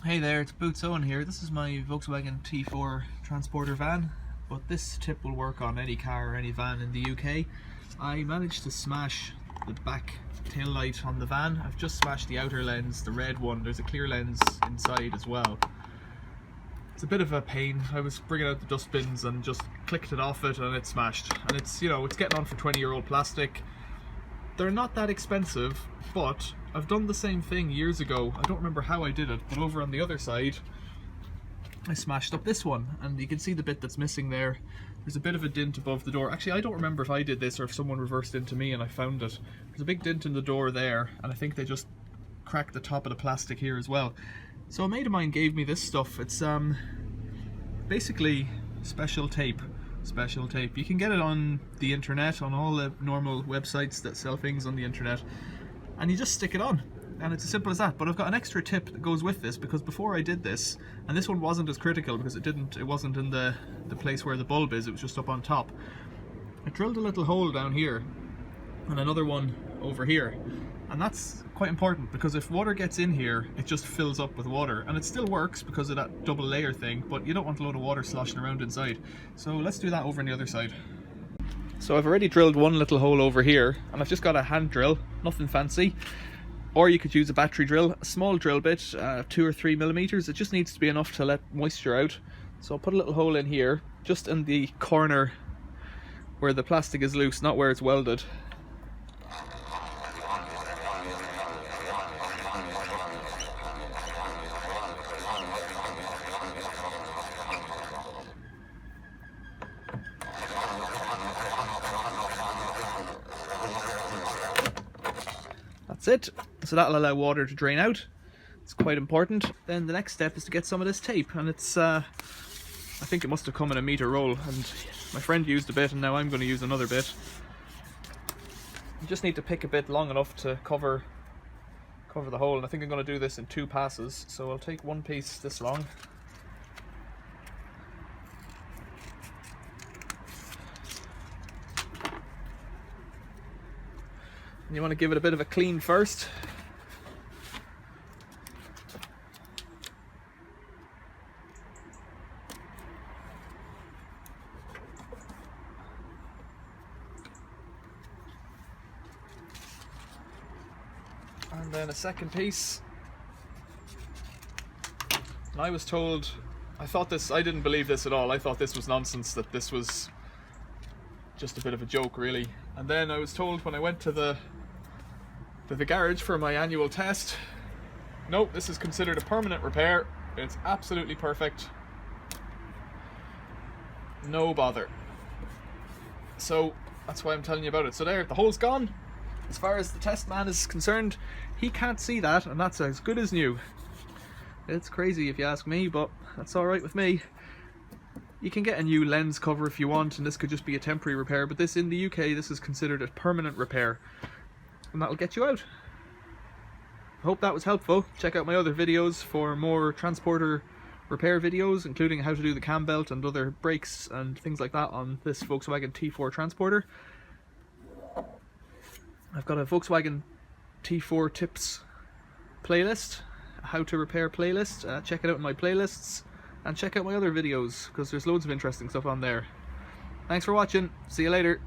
Hey there, it's Boots Owen here. This is my Volkswagen T4 transporter van, but this tip will work on any car or any van in the UK. I managed to smash the back tail light on the van. I've just smashed the outer lens, the red one. There's a clear lens inside as well. It's a bit of a pain. I was bringing out the dustbins and just clicked it off it and it smashed. And it's, you know, it's getting on for 20-year-old plastic. They're not that expensive, but I've done the same thing years ago. I don't remember how I did it, but over on the other side I smashed up this one, and you can see the bit that's missing there. There's a bit of a dent above the door. Actually, I don't remember if I did this or if someone reversed into me and I found it. There's a big dent in the door there, and I think they just cracked the top of the plastic here as well. So a mate of mine gave me this stuff. It's basically special tape. You can get it on the internet, on all the normal websites that sell things on the internet, and you just stick it on, and it's as simple as that. But I've got an extra tip that goes with this, because before I did this, and this one wasn't as critical because it wasn't in the place where the bulb is, it was just up on top. I drilled a little hole down here and another one over here, and that's quite important because if water gets in here, it just fills up with water, and it still works because of that double layer thing, but you don't want a load of water sloshing around inside. So let's do that over on the other side. So I've already drilled one little hole over here, and I've just got a hand drill, nothing fancy, or you could use a battery drill, a small drill bit, 2 or 3 millimeters. It just needs to be enough to let moisture out. So I'll put a little hole in here, just in the corner where the plastic is loose, not where it's welded. That's it. So that'll allow water to drain out. It's quite important. Then the next step is to get some of this tape, and it's I think it must have come in a meter roll, and my friend used a bit and now I'm going to use another bit. You just need to pick a bit long enough to cover the hole, and I think I'm going to do this in 2 passes. So I'll take one piece this long. And you want to give it a bit of a clean first. And then a second piece. And I was told, I didn't believe this at all. I thought this was nonsense, that this was just a bit of a joke really. And then I was told when I went to the garage for my annual test, nope, this is considered a permanent repair. It's absolutely perfect. No bother. So that's why I'm telling you about it. So there, the hole's gone. As far as the test man is concerned, he can't see that, and that's as good as new. It's crazy if you ask me, but that's alright with me. You can get a new lens cover if you want, and this could just be a temporary repair, but this, in the UK, this is considered a permanent repair, and that'll get you out. I hope that was helpful. Check out my other videos for more transporter repair videos, including how to do the cam belt and other brakes and things like that on this Volkswagen T4 transporter. I've got a Volkswagen T4 tips playlist, a how to repair playlist. Check it out in my playlists, and check out my other videos because there's loads of interesting stuff on there. Thanks for watching. See you later.